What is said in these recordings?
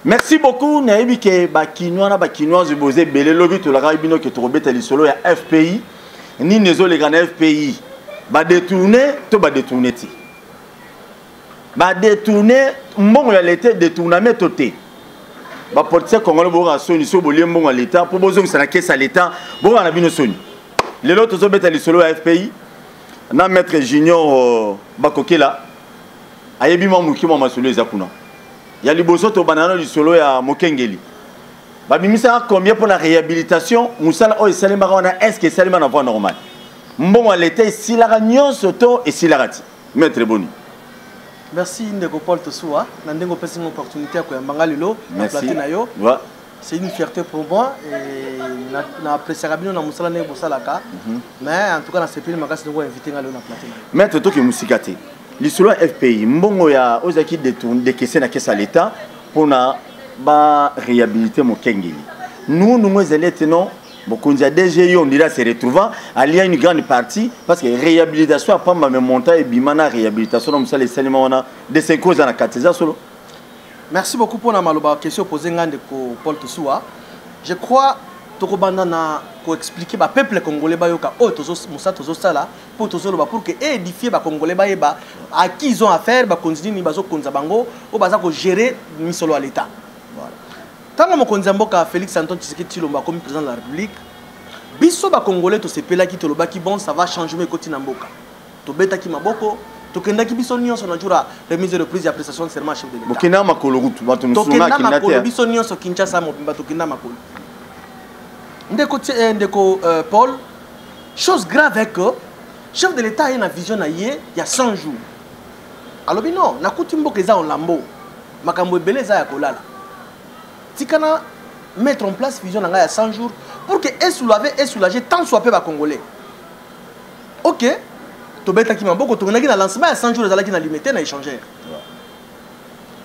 Merci beaucoup. Naïbi ke bakinois na bakinois bosé belé lobby to la rabino ke to robeta li solo ya FPI ni nezo les grands FPI ba détourner to ba détourner ti ba détourner mbongo ya l'état détournement toté ba politique congolais bo ra soni so bolie mbongo l'état pour bozo na caisse à l'état bo na bino soni les autres zo beta li solo ya FPI na maître junior bakokela ayebi mo mukimo masolo ezakuna. Il y a les besoins de banana du solo à Mokengeli. Babimisa combien pour la réhabilitation? Moussala oh Salima on est-ce que Salima n'a pas normal? Bon l'état ici la ragnon soto et si la rati. Maître Boni. Merci Ndeko Paul Tosoua. Nandengo pesi une opportunité à Bangalilo. Merci. C'est une fierté pour moi et na apprécié bien na Moussala ne Bosalaka. Mais en tout cas na CPI makas de inviter à na platine. Maître to ki musikate. L'histoire FPI, mbongo ya ozaki détourner des caisses na caisse à l'état pour na ba réhabiliter Mokengeli. Nous élèves non, bokonzi a DG on dira se retrouvant allié à une grande partie parce que réhabilitation a pas même montant et bimana réhabilitation comme ça les salimans on a de ces causes na kateza solo. Merci beaucoup pour la maloba question posée ngande ko Paul Tosoua. Je crois tokobanda na ko expliquer ba peuple congolais ba yoka o tozo musa tozo sala pour tozo loba pour que édifier ba congolais ba yeba à qui ils ont affaire ba konzini ni bazo konza bango o baza ko gérer misolo à l'état. Voilà. Tant mo konza mboka Félix Antoine Tshisekedi Tshilombo comme président de la République biso ba congolais to sepela ki to loba ki bon ça va changer me koti na mboka. To beta ki maboko to kenda ki biso nyonso na jura remise de prise ya prestation de serment chef de l'état. Bokena makolo rutu bato musuna ki na te. Biso nyonso Kinshasa mo bimba to kenda makolo. Ndeko Paul, chose grave est que le chef de l'État a une vision il y a 100 jours. Alors non, na kutimbo keza on lambo, makambo beleza ya kolala. Tikana mettre en place vision il y a 100 jours pour que soulager tant soit peu ba congolais. OK. To beta ki maboko to ngaki na lancement il y a 100 jours ezala ki na limité na échangeur.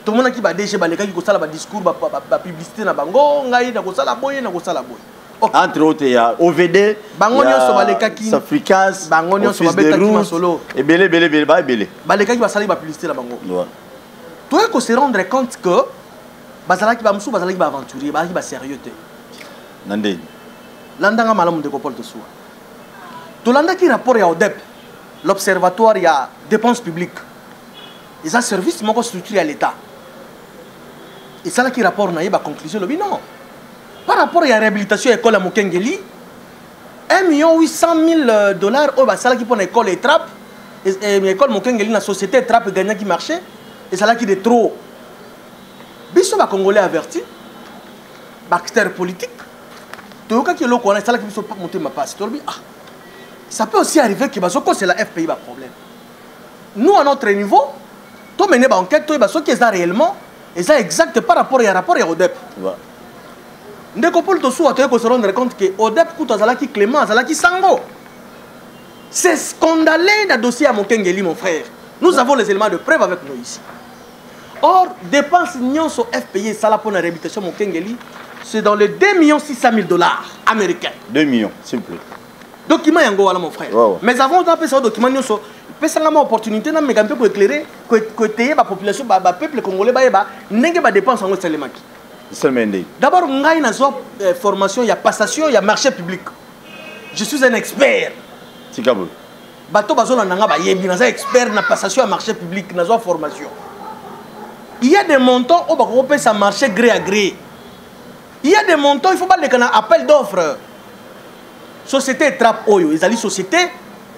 To mona ki ba DG ba leka ki ko sala ba discours ba publicité na bango ngai na ko sala boye na ko sala boye. Entre autres, il y a OVD, Safricas, et belé. Baleka qui va salir la publicité là bango. Toi, il faut se rendre compte que Bazala qui va moussou, Bazala qui va aventurer, Bazala qui va sérieux. Nandé. Landanga malam de Kopol Tosoua. Tolanda qui rapport à ODEP, l'observatoire il y a dépenses publiques. Ils ont service qui m'ont structuré à l'État. Et ça là qui rapport na yeba conclusion le non. Par rapport à la réhabilitation de l'école à Mokengeli, $1 800 000 au basala qui pour l'école et trappe, et l'école Mokengeli la société trappe gagnant qui marchait, et ça là qui est trop. Biso ba Congolais averti, acteur politique, tout cas qui est là qu'on a ça là qui peut monter ma passe. Ça peut aussi arriver que c'est la FPI ba problème. Nous à notre niveau, tout mener ba enquête, tout ce qui est réellement, et ça exact par rapport à rapport à ODEP. Ndeko Paul Tosoua tu se rendre compte que ODEP Kouta Zalaki Clément Zalaki Sango. C'est scandaleux dans le dossier à Mokengeli mon frère. Nous avons les éléments de preuve avec nous ici. Or, dépenses nyonso FPI ça la pour la réhabilitation Mokengeli, c'est dans les $2 600 000 américains. 2 millions, s'il vous plaît. Document yango wala mon frère. Wow. Mais avant d'appeler ça document nyonso, pesanga ma opportunité na megampe pour éclairer que téye ba population ba peuple congolais ba yeba ndenge ba dépenses en selemaki. D'abord, il y a une formation, il y a passation, il y a marché public. Je suis un expert. Tikabou. Bato bazona nanga ba yebi na expert na passation à marché public, na formation. Il y a des montants au bako peut ça marché gré à gré. Il y a des montants, il faut pas les canaux appel d'offres. Société trap oyo, ils allient société,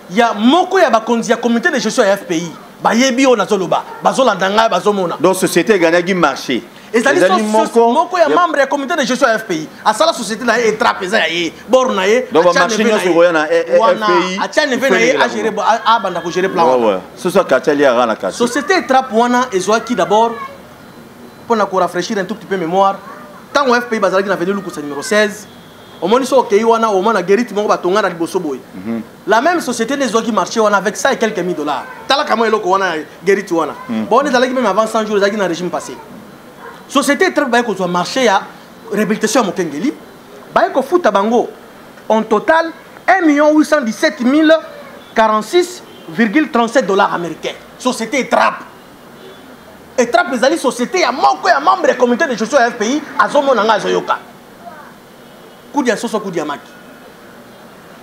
il y a moko ya ba kondia comité de gestion à FPI. Ba yebi o na zoloba, bazola ndanga bazomona. Donc société gagna gi marché. Et ça dit moko ya membre du comité de gestion FPI. À ça la société là est trappée ça y est. Borna y. Donc machine sur voyana FPI. A tiens ne venait à gérer à banda ko gérer plan. Ouais. Ce soit Kateli à la case. Société trappe wana et qui d'abord pour na ko rafraîchir un tout petit peu mémoire. Tant au FPI bazala qui na venu luku numéro 16. Au moins so okay wana au moins na guérite moko batonga na liboso boy. La même société des qui marché wana avec ça et quelques $1000. Tala kama eloko wana guérite wana. Bon on est allé même avant 100 jours dans régime passé. Société très bien qu'on soit marché à réhabilitation à Mokengeli, bah qu'on fout à Bango en total $1 817 046,37 américains. Société trappe. Et Trap ezali société ya moko ya membre du comité de gestion ya FPI azomona nga azoyoka. Kudi ya soso kudi ya maki.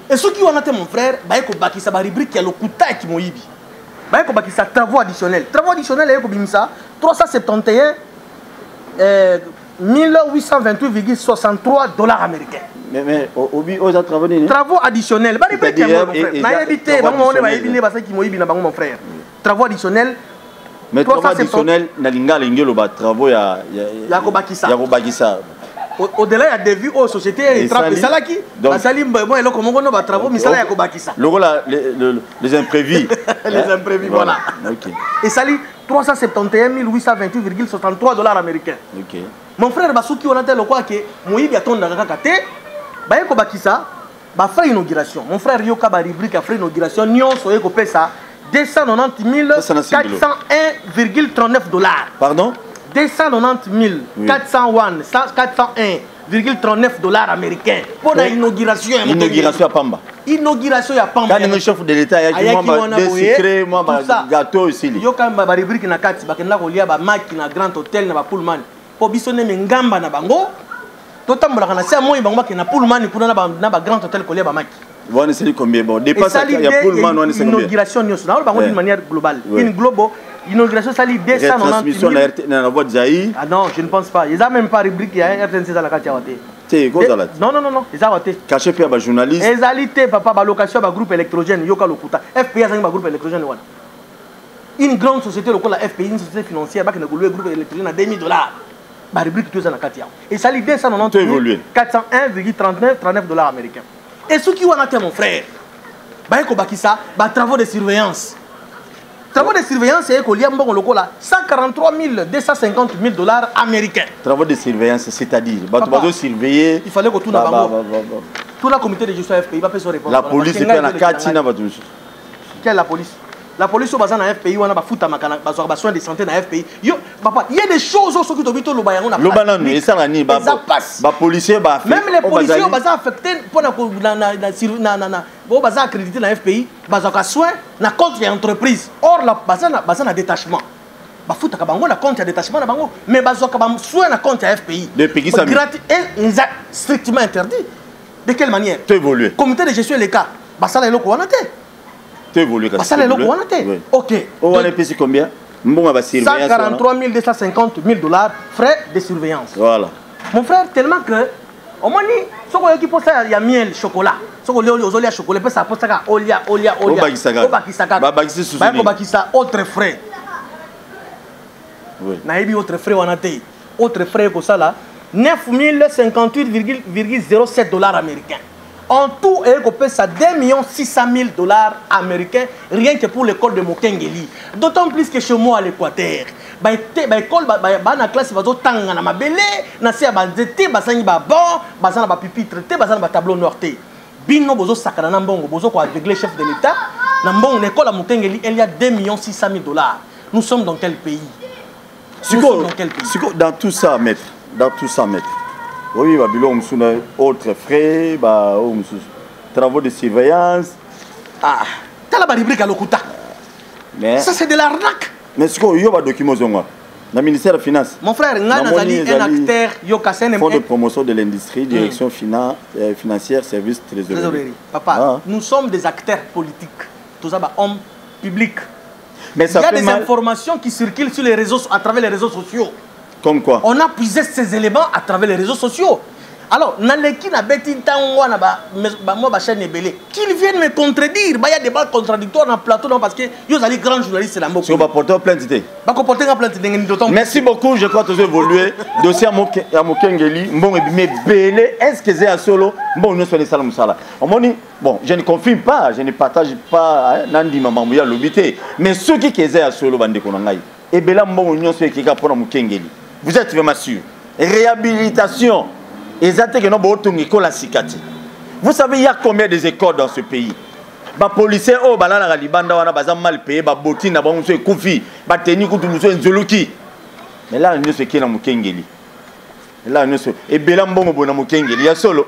Et ce qui wana te mon frère, ba yeko bakisa ba rubrique ya lokuta ki moyibi. Ba yeko bakisa travaux additionnels. Travaux additionnels yeko bimisa 371 1828,63 $ américains. Mais obi oza travaux travaux additionnels. Ba rubrique ya mon frère. Na yebite ba mo ba yebine ba sa ki moyibi na bango mon frère. Travaux additionnels. Mais travaux additionnels na linga lingelo ba travaux ya kobakisa. Ya kobakisa. Au-delà, il y a des vues aux sociétés et Trap et Salaki. Basali, moi, il y a des travaux, mais ça, il y a Kobakisa. Les imprévus. Les imprévus, voilà. Et Sali, 371 828,63 $ américains. Mon frère Basuki, on a dit que Moïbi a tourné dans la Kate. Bah, Kobakisa, bah, fait inauguration. Mon frère Yoka, bah, rubrique a fait inauguration. Nyon, soye kopé ça. 290 401,39 $. Pardon? 290 401,39 $ américains pour l'inauguration. Inauguration à Pamba. Inauguration à Pamba. Quand le chef de l'État a dit des secrets, moi, gâteau ici. Yo quand ba rubrique na kati ba kenda ko lia ba maki na grand hôtel na ba Pullman. Po bisone ngamba na bango. Totambola kana se moi bango ki na Pullman kuna na ba grand hôtel ko lia ba maki. Vous savez combien bon dépasse il y a Pullman on sait combien. Inauguration nationale bango d'une manière globale. Une global inauguration sali 290 transmission na la voix de Zaï. Ah non, je ne pense pas. Ils ont même pas rubrique il y a RTNC dans la carte Yawate. C'est quoi ça là? Non, ils ont été caché par les journalistes. Égalité papa ba location ba groupe électrogène yoka lokuta. FPI a un groupe électrogène wana. Une grande société locale FPI une société financière ba qui na louer groupe électrogène à 2000 $. Ba rubrique tout ça na carte Yaw. Et sali 290 401,39 $ américains. Et ce qui wana te mon frère. Ba ko bakisa ba travaux de surveillance. Travaux de surveillance, c'est 143 250 000 $ américains. Travaux de surveillance, c'est-à-dire, surveiller. Il fallait que tout le tout le comité de gestion FPI va faire son réponse. La police est en Katina. Quelle est la police? La police au bazar na FPI, on a pas foutu ma soins de santé na FPI. Yo, papa, il y a des choses qui sont habituées au Bayango na. L'Obanan, et ça ni ba policier ba. Même les policiers au bazar affectés pour na au bazar accrédité na FPI, bazar ka soin na compte de entreprise. Or la bazar na détachement. Ba foutu ka bango na compte de détachement na bango, mais bazar ka ba soin na compte de FPI. Depuis qui ça gratuit et strictement interdit. De quelle manière? Tu évolues. Comité de gestion les cas, basala eloko wana te. Ça les locaux, ok. On a payé combien? 143 250 000 $ frais de surveillance. Voilà. Mon frère, tellement que, au moins, ce qu'on a qui pose ça, il y a miel, chocolat. Ce qu'on a aux chocolat, ça pose ça, olia. Bakisaka. Autre frais. Oui. Naïbi, autre frais, on a été. Autre frais que ça là, 9 058,07 $ américains. En tout, il y a 2 600 000 $ américains, rien que pour l'école de Mokengeli. D'autant plus que chez moi à l'Équateur, l'école, la classe, il va y avoir ma belé, il va y avoir pupitre, il va y avoir tableau noirté. Bino bozo sakana na mbongo bozo ko avec le chef de l'État na mbongo l'école à Mokengeli, il y a 2 600 000 $. Nous sommes dans quel pays? Dans tout ça, maître. Oui, Babylone, autres frais, travaux de surveillance. Ah, tu as la rubrique à l'Okuta. Mais ça, c'est de l'arnaque. Mais ce qu'il y a des documents, le ministère des Finances. Mon frère, un acteur, Fonds de promotion de l'industrie, direction financière, service trésorerie. Papa, nous sommes des acteurs politiques. Tout ça, hommes publics. Mais il y a des informations qui circulent sur les réseaux, à travers les réseaux sociaux. Comme quoi? On a puisé ces éléments à travers les réseaux sociaux. Alors, qu'ils viennent me contredire. Il y a des balles contradictoires dans le plateau parce que ils sont les grands journalistes. On va porter plainte. Merci beaucoup. Je crois que tu as évolué. Dossier à Mokengeli. Est-ce que c'est à solo? Bon, je ne confirme pas, je ne partage pas Nandi Mamamouya l'obité. Mais ceux qui sont à solo, et bien vous êtes vraiment sûr. Réhabilitation. Vous savez, il y a combien d'écoles dans ce pays? Les policiers, ils sont mal payés, ils sont koufi, ils sont nzoluki. Mais là, nous sommes dans Mokengeli. Et bien là, nous sommes dans Mokengeli. Il y a solo.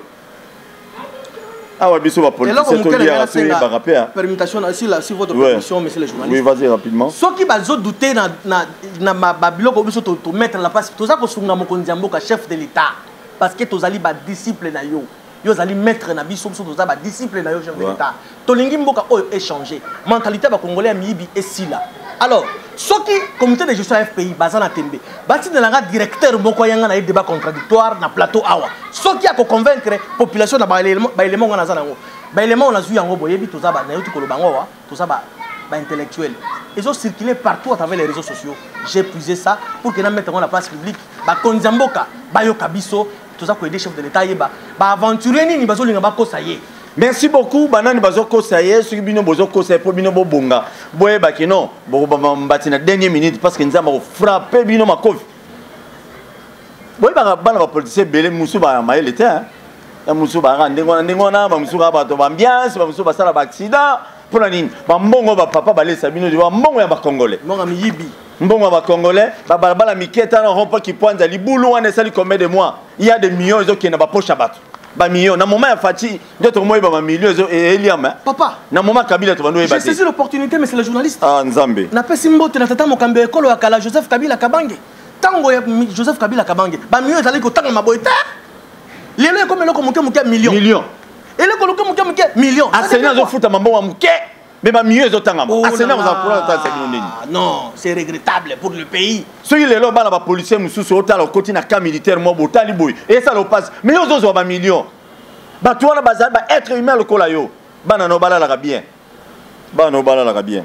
Ah ouais, biso va politicien to dire c'est barapé. Permutation si votre permission monsieur le journaliste. Oui, vas-y rapidement. Ce qui va douter na ma biloko biso to mettre la place to ça ko sunga mokonzi mboka chef de l'état parce que tozali ba disciple na yo. Yo zali maître na biso biso toza ba disciple na yo chef de l'état. To lingi mboka oyo échanger. Mentalité ba congolais miyibi esila. Alors, ce qui comité de gestion FPI bazana tembe, bati de la directeur moko yanga na débat contradictoire na plateau awa. Ce qui a ko convaincre population na ba élément ngana zanango. Ba élément on a vu yango boyebi toza ba na yotu ko lobango wa, toza ba intellectuel. Ils ont circulé partout à travers les réseaux sociaux. J'ai puisé ça pour que na mettre en la place publique. Ba konzamboka, ba yo kabiso, toza ko aider chef de l'état yeba. Ba aventurer ni bazo linga ba ko ça y est. Merci beaucoup. Banani bazoko saye, ceux qui bino bozoko saye pour bino bonga. Boye bakino, boba mbati na dernière minute parce que nzamba ko frapper bino makofi. Boye bana ba politicien belé musu ba maïle était hein. Ya musu ba ndengona ba musu ba to ba ambiance, ba musu ba sala ba accident. Pour la nini? Ba mbongo ba papa ba lesa bino di ba mbongo ya ba congolais. Mbongo miyibi. Mbongo ba congolais, ba balabala miketa na rompa ki poinza libulu wana sali combien de mois? Il y a des millions qui na ba poche bato. Ba millions na moment ya fati d'autres mois ba millions et Eliam papa na moment Kabila to bandoe j'ai saisi l'opportunité mais c'est le journaliste ah Nzambe na pesi mbote na tata mokambe ekolo ya kala Joseph Kabila Kabange tango ya Joseph Kabila Kabange ba millions ezali ko tanga maboyeta lelo ko meloko muke millions ele ko muke millions asena zo futa mambo wa muke mais ba millions ezotanga asena za kula ta nini non c'est regrettable pour le pays ceux qui lelo bana ba policier mususu otala côté na camp militaire mo botali boy et ça le passe mais yo zo ba millions ba toi na bazal ba être humain le kola yo bana no bala la bien bana no bala la bien